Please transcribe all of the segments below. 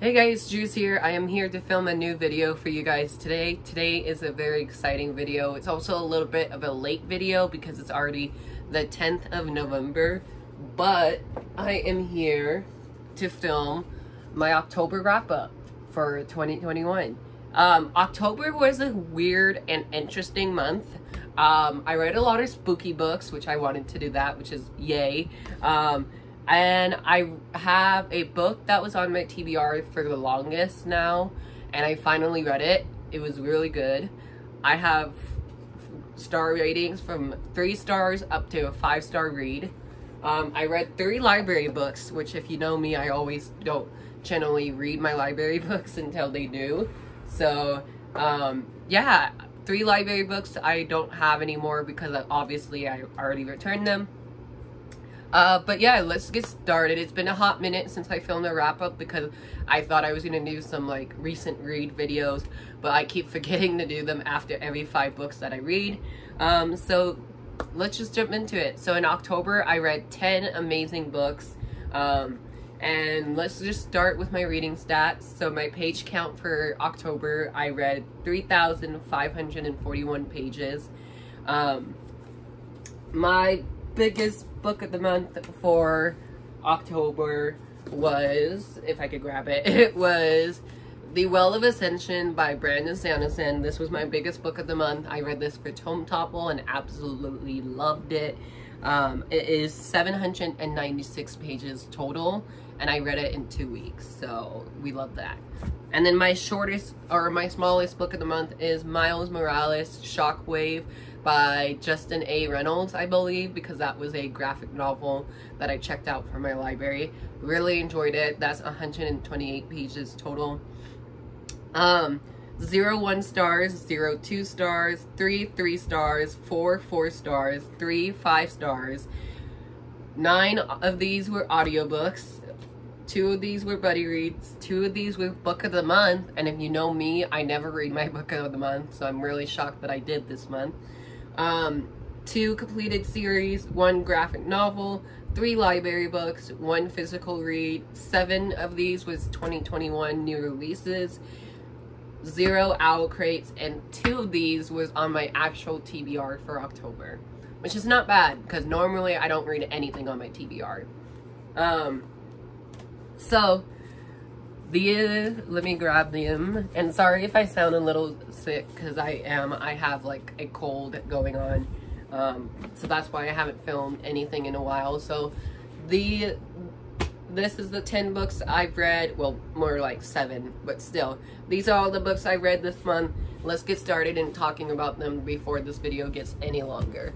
Hey guys, Juice here. I am here to film a new video for you guys today. Today is a very exciting video. It's also a little bit of a late video because it's already the 10th of November. But I am here to film my October wrap-up for 2021. October was a weird and interesting month. I read a lot of spooky books, which I wanted to do that, which is yay. And I have a book that was on my TBR for the longest now, and I finally read it. It was really good. I have star ratings from 3 stars up to a 5-star read. I read 3 library books, which if you know me, I always don't generally read my library books until they do. So, yeah, 3 library books I don't have anymore because obviously I already returned them. But yeah, let's get started. It's been a hot minute since I filmed a wrap-up because I thought I was going to do some like recent read videos, but I keep forgetting to do them after every 5 books that I read. So let's just jump into it. So in October, I read 10 amazing books. And let's just start with my reading stats. So my page count for October, I read 3,541 pages. My biggest book of the month for October was, if I could grab it, it was The Well of Ascension by Brandon Sanderson. This was my biggest book of the month. I read this for Tome Topple and absolutely loved it. It is 796 pages total, and I read it in 2 weeks, so we love that. And then my shortest, or my smallest book of the month is Miles Morales' Shockwave by Justin A. Reynolds, I believe, because that was a graphic novel that I checked out from my library. Really enjoyed it. That's 128 pages total. 0 1 stars, 0 2 stars, 3 3 stars, 4 4 stars, 3 5 stars. 9 of these were audiobooks. 2 of these were buddy reads. 2 of these were book of the month. And if you know me, I never read my book of the month, so I'm really shocked that I did this month. 2 completed series, 1 graphic novel, 3 library books, 1 physical read. 7 of these was 2021 new releases. 0 owl crates, and 2 of these was on my actual TBR for October, which is not bad because normally I don't read anything on my TBR. So let me grab them, and sorry if I sound a little sick because I have like a cold going on, so that's why I haven't filmed anything in a while. So this is the 10 books I've read, well, more like 7, but still, these are all the books I read this month. Let's get started in talking about them before this video gets any longer.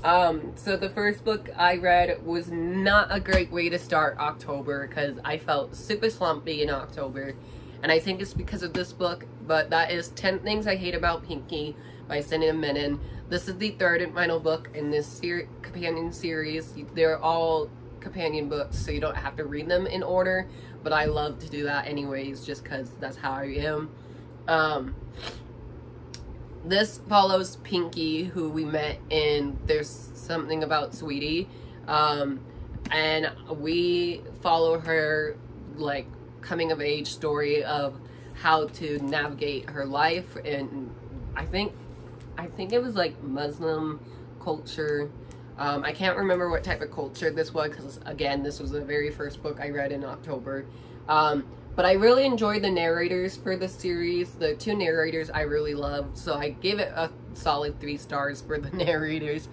So the first book I read was not a great way to start October because I felt super slumpy in October, and I think it's because of this book, but that is 10 Things I Hate About Pinky by Cindy Menon. This is the 3rd and final book in this companion series. They're all companion books, so you don't have to read them in order, but I love to do that anyways just because that's how I am. This follows Pinky, who we met in There's Something About Sweetie, and we follow her like coming of age story of how to navigate her life, and I think it was like Muslim culture. I can't remember what type of culture this was because, again, this was the very first book I read in October. But I really enjoyed the narrators for the series. The 2 narrators I really loved, so I gave it a solid 3 stars for the narrators.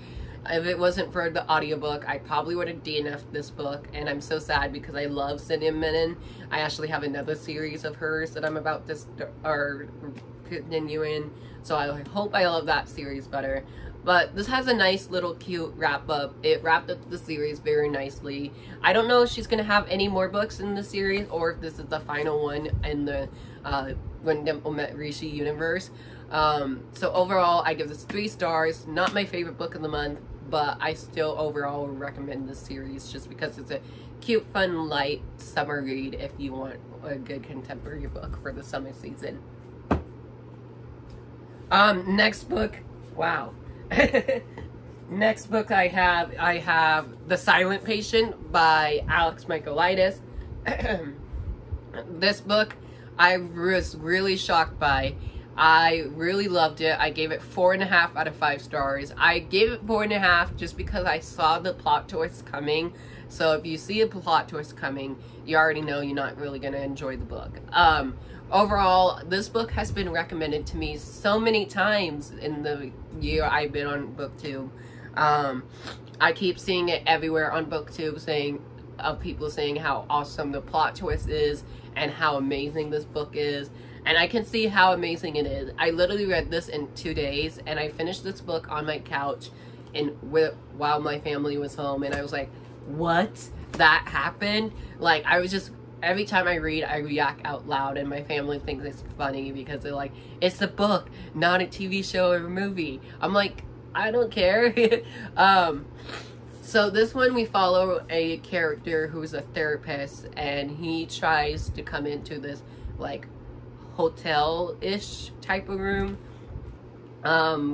If it wasn't for the audiobook, I probably would have DNF'd this book, and I'm so sad because I love Cindy Menon. I actually have another series of hers that I'm about to continue in, so I hope I love that series better. But this has a nice little cute wrap up. It wrapped up the series very nicely. I don't know if she's going to have any more books in the series or if this is the final one in the When Dimple Met Rishi universe. So overall, I give this 3 stars. Not my favorite book of the month, but I still overall recommend this series just because it's a cute, fun, light summer read if you want a good contemporary book for the summer season. Next book, wow. Next book I have The Silent Patient by Alex Michaelides. This book I was really shocked by. I really loved it. I gave it 4.5 out of 5 stars. I gave it 4.5 just because I saw the plot twist coming. So if you see a plot twist coming, you already know you're not really going to enjoy the book. Overall, this book has been recommended to me so many times in the year I've been on BookTube. I keep seeing it everywhere on BookTube, of people saying how awesome the plot twist is and how amazing this book is. And I can see how amazing it is. I literally read this in 2 days, and I finished this book on my couch while my family was home, and I was like, what? That happened? Like, I was just, every time I read, I react out loud, and my family thinks it's funny because they're like, it's a book, not a TV show or a movie. I'm like, I don't care. So this one, we follow a character who's a therapist, and he tries to come into this, like, hotel-ish type of room.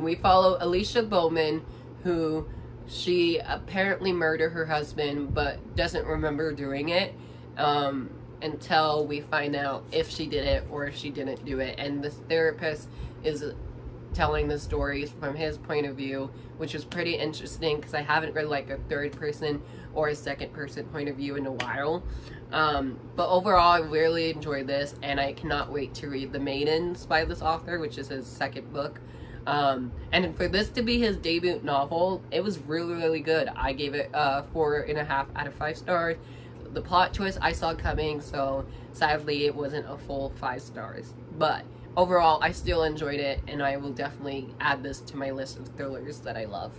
We follow Alicia Bowman, who she apparently murdered her husband but doesn't remember doing it until we find out if she did it or if she didn't do it. And this therapist is telling the stories from his point of view, which is pretty interesting because I haven't read like a third person or a second person point of view in a while. But overall, I really enjoyed this, and I cannot wait to read The Maidens by this author, which is his second book. And for this to be his debut novel, it was really, really good. I gave it 4.5 out of 5 stars. The plot twist I saw coming, so sadly it wasn't a full 5 stars. But overall, I still enjoyed it, and I will definitely add this to my list of thrillers that I love.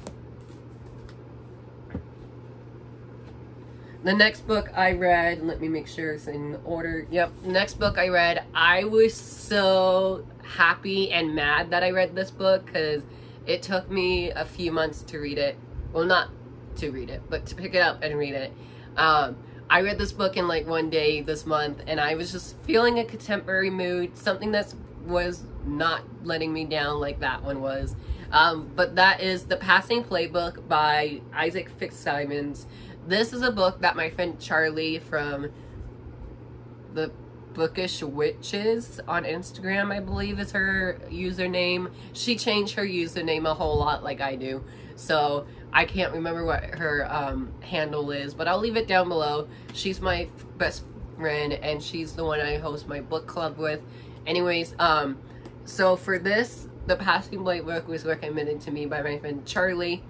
The next book I read, let me make sure it's in order. Yep, the next book I read, I was so happy and mad that I read this book because it took me a few months to read it. Well, not to read it, but to pick it up and read it. I read this book in like 1 day this month, and I was just feeling a contemporary mood, something that was not letting me down like that one was. But that is The Passing Playbook by Isaac Fitzsimons. This is a book that my friend Charlie from the Bookish Witches on Instagram, I believe is her username. She changed her username a whole lot like I do, so I can't remember what her handle is, but I'll leave it down below. She's my best friend, and she's the one I host my book club with. Anyways, so for this, The Passing Playbook was recommended to me by my friend Charlie,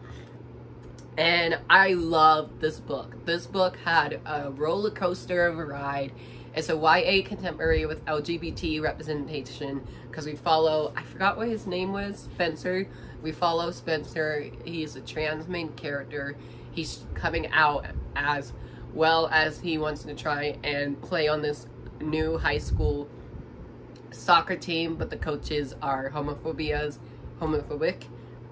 and I loved this book. This book had a roller coaster of a ride. It's a YA contemporary with LGBT representation, because we follow, I forgot what his name was, Spencer. We follow Spencer. He's a trans main character. He's coming out as well as he wants to try and play on this new high school soccer team, but the coaches are homophobic,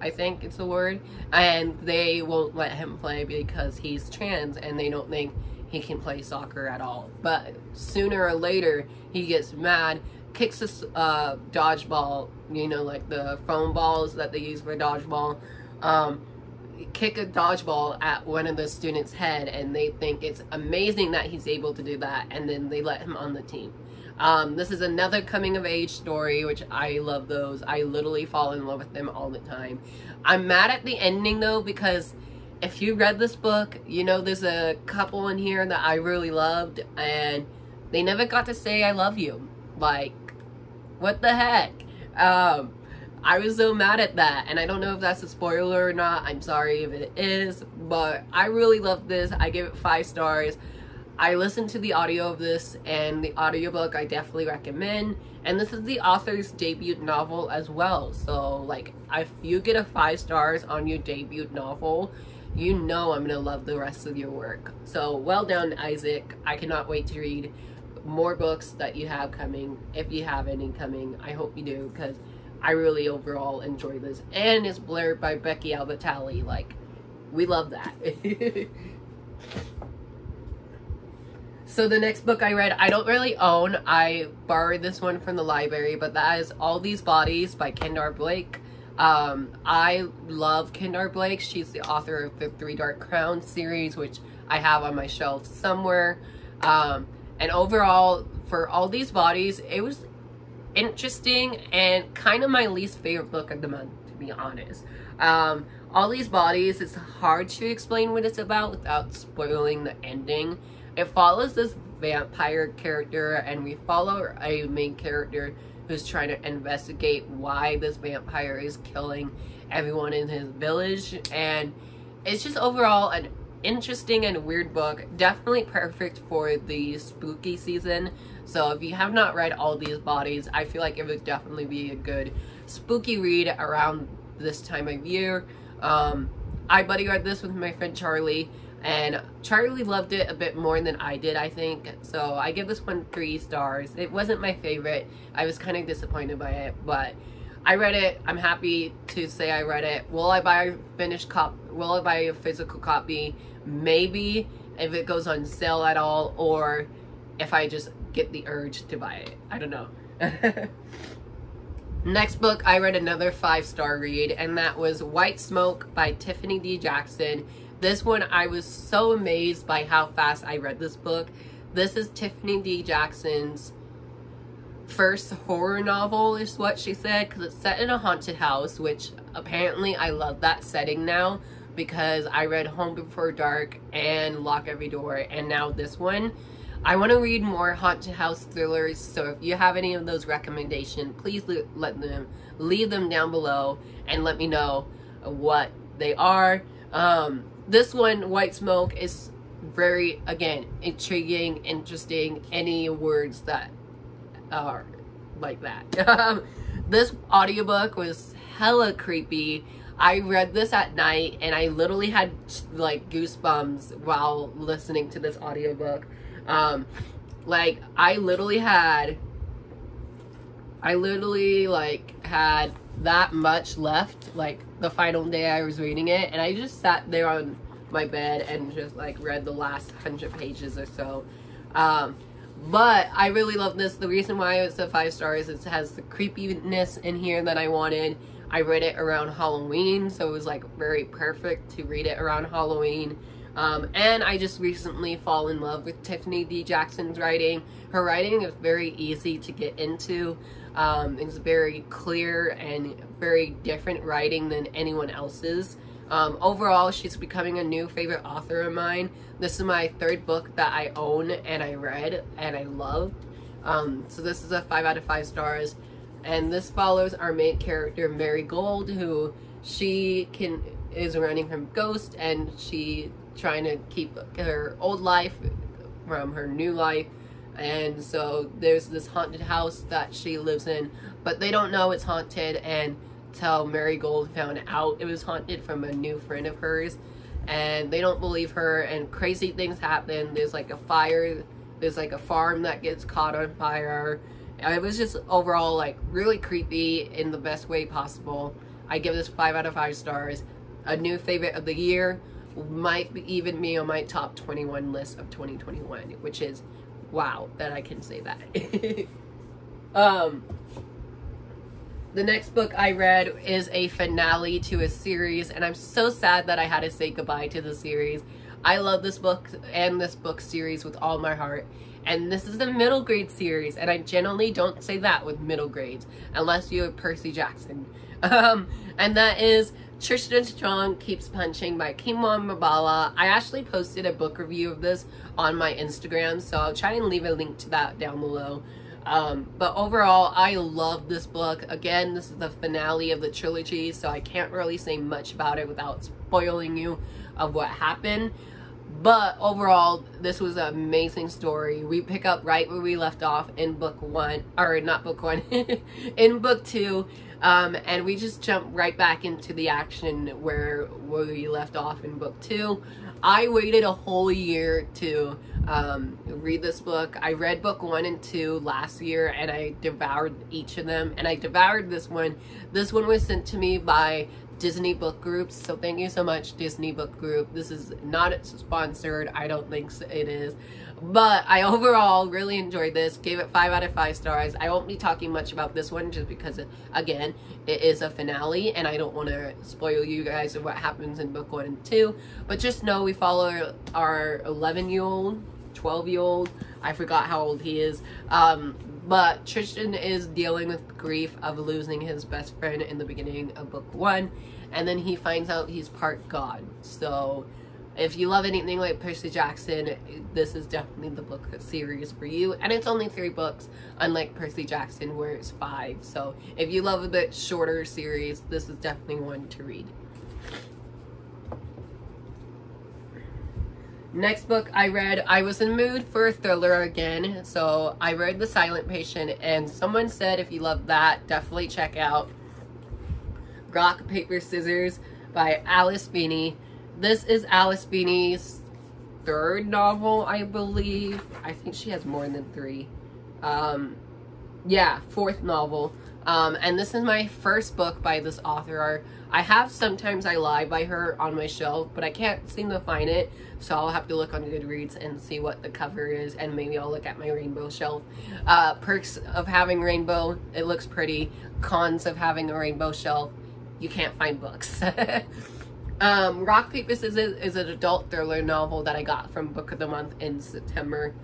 I think it's the word, and they won't let him play because he's trans, and they don't think he can play soccer at all. But sooner or later, he gets mad, kicks this dodgeball, you know, like the foam balls that they use for dodgeball, kick a dodgeball at one of the students' head, and they think it's amazing that he's able to do that, and then they let him on the team. This is another coming-of-age story, which I love those. I literally fall in love with them all the time. I'm mad at the ending, though, because if you read this book, you know there's a couple in here that I really loved, and they never got to say I love you. Like, what the heck? I was so mad at that, and I don't know if that's a spoiler or not. I'm sorry if it is, but I really loved this. I gave it 5 stars. I listened to the audio of this, and the audiobook I definitely recommend. And this is the author's debut novel as well. So, like, if you get a 5 stars on your debut novel, you know I'm gonna love the rest of your work. So, well done, Isaac. I cannot wait to read more books that you have coming. If you have any coming, I hope you do, because I really overall enjoy this. And it's blurred by Becky Albatali. Like, we love that. So the next book I read, I don't really own. I borrowed this one from the library, but that is All These Bodies by Kendar Blake. I love Kendar Blake. She's the author of the 3 Dark Crowns series, which I have on my shelf somewhere. And overall, for all these bodies, it was interesting and kind of my least favorite book of the month, to be honest. All these bodies, it's hard to explain what it's about without spoiling the ending. It follows this vampire character, and we follow a main character who's trying to investigate why this vampire is killing everyone in his village. And it's just overall an interesting and weird book, definitely perfect for the spooky season. So if you have not read all these bodies, I feel like it would definitely be a good spooky read around this time of year. I buddy read this with my friend Charlie, and Charlie loved it a bit more than I did, I think. So I give this one 3 stars. It wasn't my favorite. I was kind of disappointed by it, but I read it. I'm happy to say I read it. Will I buy a physical copy? Maybe, if it goes on sale at all, or if I just get the urge to buy it. I don't know. Next book, I read another 5-star read, and that was White Smoke by Tiffany D. Jackson. This one, I was so amazed by how fast I read this book. This is Tiffany D. Jackson's first horror novel, is what she said, because it's set in a haunted house, which apparently I love that setting now, because I read Home Before Dark and Lock Every Door, and now this one. I want to read more haunted house thrillers, so if you have any of those recommendations, please leave them down below and let me know what they are. This one, White Smoke, is very, again, intriguing, interesting, any words that are like that. This audiobook was hella creepy. I read this at night, and I literally had like goosebumps while listening to this audiobook. Like I literally like had that much left, like the final day I was reading it, and I just sat there on my bed and just like read the last 100 pages or so. But I really love this. The reason why it's a 5 stars is it has the creepiness in here that I wanted. I read it around Halloween, so it was like very perfect to read it around Halloween. And I just recently fall in love with Tiffany D. Jackson's writing. Her writing is very easy to get into. It's very clear and very different writing than anyone else's. Overall, she's becoming a new favorite author of mine. This is my 3rd book that I own and I read and I loved. So this is a 5 out of 5 stars. And this follows our main character, Marigold, who is running from ghosts, and she trying to keep her old life from her new life. And so there's this haunted house that she lives in, but they don't know it's haunted until Marigold found out it was haunted from a new friend of hers, and they don't believe her, and crazy things happen. There's like a fire, there's like a farm that gets caught on fire. It was just overall like really creepy in the best way possible. I give this 5 out of 5 stars. A new favorite of the year. Might even be on my top 21 list of 2021, which is wow that I can say that. The next book I read is a finale to a series, and I'm so sad that I had to say goodbye to the series. I love this book and this book series with all my heart, and this is the middle grade series, and I generally don't say that with middle grades unless you're Percy Jackson. And that is Tristan Strong Keeps Punching by Kimon Mabala. I actually posted a book review of this on my Instagram, so I'll try and leave a link to that down below. But overall, I love this book. Again, this is the finale of the trilogy, so I can't really say much about it without spoiling you of what happened. But overall, this was an amazing story. We pick up right where we left off in book 1, or not book 1, in book 2. And we just jump right back into the action where we left off in book 2. I waited a whole year to read this book. I read book 1 and 2 last year, and I devoured each of them, and I devoured this one. This one was sent to me by Disney Book Groups, so thank you so much, Disney Book Group. This is not sponsored, I don't think it is, but I overall really enjoyed this. Gave it 5 out of 5 stars. I won't be talking much about this one just because again, it is a finale and I don't want to spoil you guys of what happens in book 1 and 2, but just know we follow our 11-year-old, 12-year-old. I forgot how old he is. But Tristan is dealing with grief of losing his best friend in the beginning of book 1. And then he finds out he's part God. So if you love anything like Percy Jackson, this is definitely the book series for you. And it's only 3 books, unlike Percy Jackson where it's 5. So if you love a bit shorter series, this is definitely one to read. Next book I read, I was in the mood for a thriller again, so I read The Silent Patient, and someone said if you love that, definitely check out Rock, Paper, Scissors by Alice Feeney. This is Alice Feeney's 3rd novel, I believe. I think she has more than 3. Yeah, 4th novel. And this is my first book by this author. I have Sometimes I Lie by her on my shelf, but I can't seem to find it, so I'll have to look on Goodreads and see what the cover is, and maybe I'll look at my rainbow shelf. Perks of having rainbow, it looks pretty. Cons of having a rainbow shelf, you can't find books. Rock, Paper, Scissors is an adult thriller novel that I got from Book of the Month in September,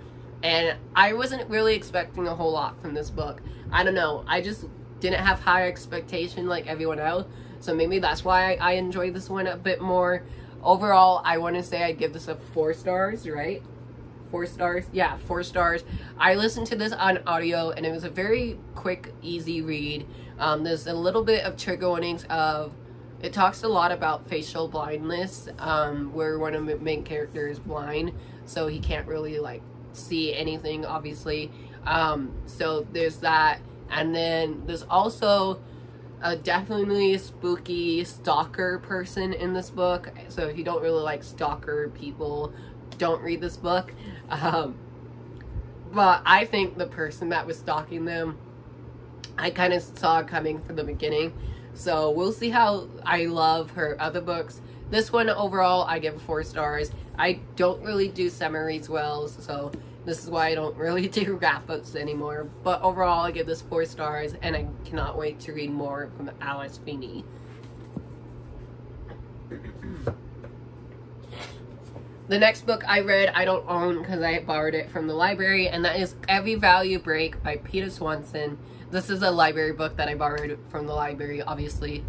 and I wasn't really expecting a whole lot from this book. I don't know, I just didn't have high expectation like everyone else, so maybe that's why I enjoyed this one a bit more. Overall, I want to say I'd give this a 4 stars, right? 4 stars? Yeah, 4 stars. I listened to this on audio, and it was a very quick, easy read. There's a little bit of trigger warnings of, it talks a lot about facial blindness, where one of the main characters is blind, so he can't really, like, see anything, obviously. So there's that. And then there's also a definitely spooky stalker person in this book. So if you don't really like stalker people, don't read this book. But I think the person that was stalking them, I kind of saw coming from the beginning. So we'll see how I love her other books. This one overall, I give 4 stars. I don't really do summaries well, so this is why I don't really do wrap-ups anymore. But overall, I give this 4 stars, and I cannot wait to read more from Alice Feeney. The next book I read, I don't own because I borrowed it from the library, and that is Every Value Break by Peter Swanson. This is a library book that I borrowed from the library, obviously.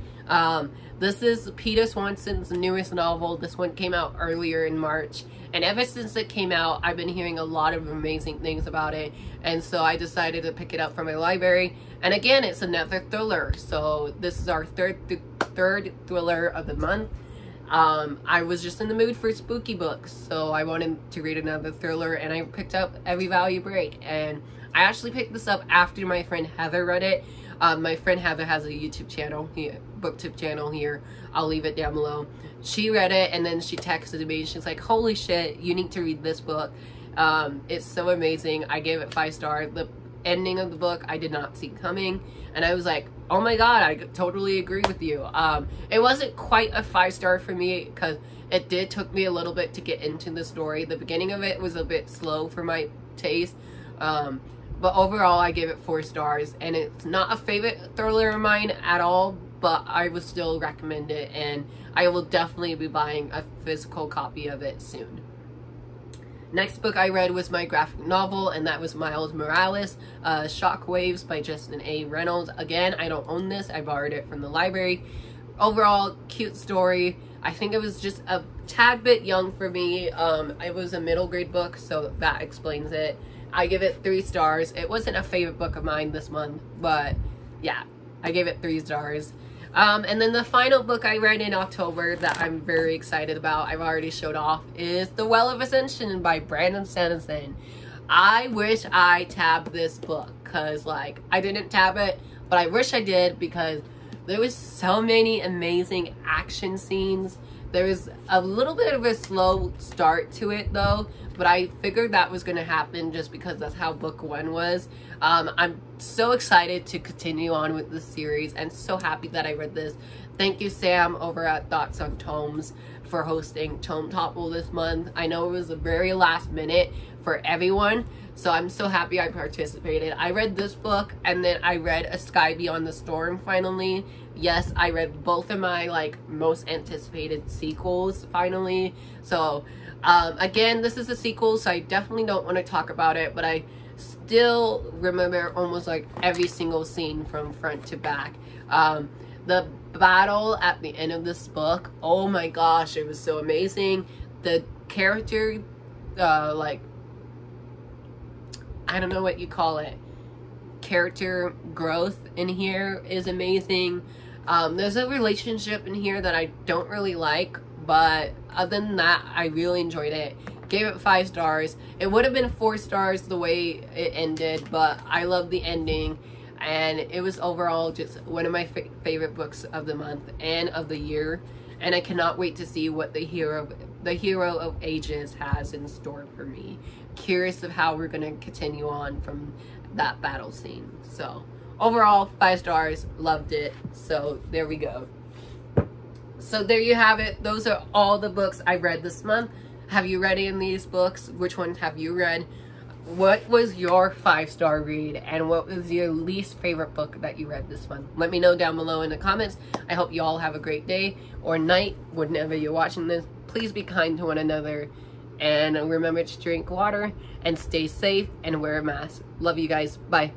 This is Peter Swanson's newest novel. This one came out earlier in March, and ever since it came out, I've been hearing a lot of amazing things about it, and so I decided to pick it up from my library. And again, it's another thriller, so this is our third thriller of the month. I was just in the mood for spooky books, so I wanted to read another thriller, and I picked up Every Value Break, and I actually picked this up after my friend Heather read it. My friend Heather has a YouTube channel, booktube channel here. I'll leave it down below. She read it, and then she texted me. She's like, holy shit, you need to read this book. It's so amazing. I gave it 5 stars. The ending of the book I did not see coming, and I was like, oh my god, I totally agree with you. It wasn't quite a 5-star for me because it took me a little bit to get into the story. The beginning of it was a bit slow for my taste. But overall, I give it 4 stars, and it's not a favorite thriller of mine at all, but I would still recommend it, and I will definitely be buying a physical copy of it soon. Next book I read was my graphic novel, and that was Miles Morales, Shockwaves by Justin A. Reynolds. Again, I don't own this. I borrowed it from the library. Overall, cute story. I think it was just a tad bit young for me. It was a middle grade book, so that explains it. I give it 3 stars. It wasn't a favorite book of mine this month, but yeah, I gave it 3 stars. And then the final book I read in October that I'm very excited about, I've already showed off, is The Well of Ascension by Brandon Sanderson. I wish I tabbed this book, because like, I didn't tab it, but I wish I did, because there was so many amazing action scenes. There was a little bit of a slow start to it though, but I figured that was going to happen just because that's how book 1 was. I'm so excited to continue on with this series, and so happy that I read this. Thank you, Sam, over at Thoughts on Tomes, for hosting Tome Topple this month. I know it was the very last minute for everyone, So I'm so happy I participated. I read this book, and then I read A Sky Beyond the Storm finally. Yes, I read both of my like most anticipated sequels finally. So again, this is a sequel, so I definitely don't want to talk about it, but I still remember almost like every single scene from front to back. The battle at the end of this book, oh my gosh, it was so amazing. The character, like, I don't know what you call it, character growth in here is amazing. There's a relationship in here that I don't really like, but other than that, I really enjoyed it. Gave it 5 stars. It would have been 4 stars the way it ended, but I love the ending, and it was overall just one of my favorite books of the month and of the year, and I cannot wait to see what the Hero of Ages has in store for me. Curious of how we're gonna continue on from that battle scene. So overall, 5 stars, loved it. So there we go. So there you have it. Those are all the books I read this month. Have you read any of these books? Which ones have you read? What was your 5-star read, and what was your least favorite book that you read this month? Let me know down below in the comments. I hope you all have a great day or night whenever you're watching this. Please be kind to one another, and remember to drink water and stay safe and wear a mask. Love you guys. Bye.